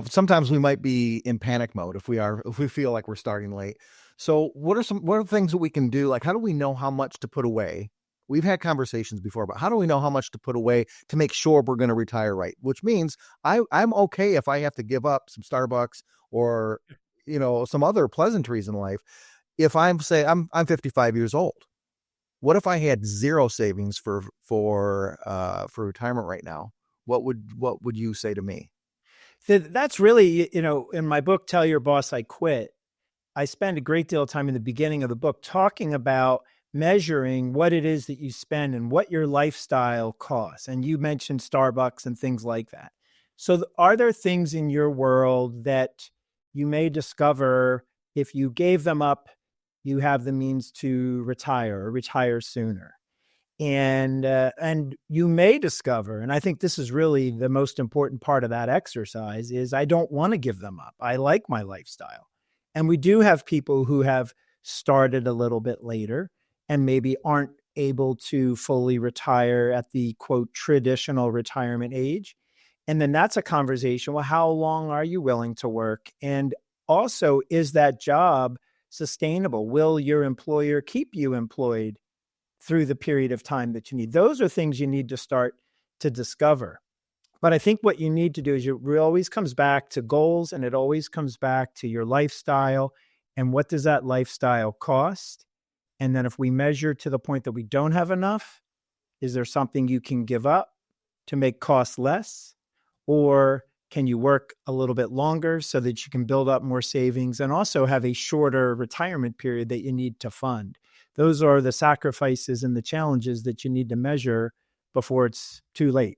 sometimes we might be in panic mode if we feel like we're starting late. So what are things that we can do? Like, how do we know how much to put away? We've had conversations before, but how do we know how much to put away to make sure we're going to retire right? Which means I'm okay if I have to give up some Starbucks or, some other pleasantries in life. If I'm 55 years old, what if I had zero savings for retirement right now? What would you say to me? That's really, in my book, Tell Your Boss I Quit, I spend a great deal of time in the beginning of the book talking about measuring what it is that you spend and what your lifestyle costs. And you mentioned Starbucks and things like that. So, are there things in your world that you may discover if you gave them up, you have the means to retire or retire sooner? And you may discover, and I think this is really the most important part of that exercise, is I don't want to give them up. I like my lifestyle. And we do have people who have started a little bit later and maybe aren't able to fully retire at the quote traditional retirement age. And then that's a conversation. Well, how long are you willing to work? And also, is that job sustainable? Will your employer keep you employed through the period of time that you need? Those are things you need to start to discover. But I think what you need to do is it always comes back to goals, and it always comes back to your lifestyle and what does that lifestyle cost? And then if we measure to the point that we don't have enough, is there something you can give up to make costs less? Or can you work a little bit longer so that you can build up more savings and also have a shorter retirement period that you need to fund? Those are the sacrifices and the challenges that you need to measure before it's too late.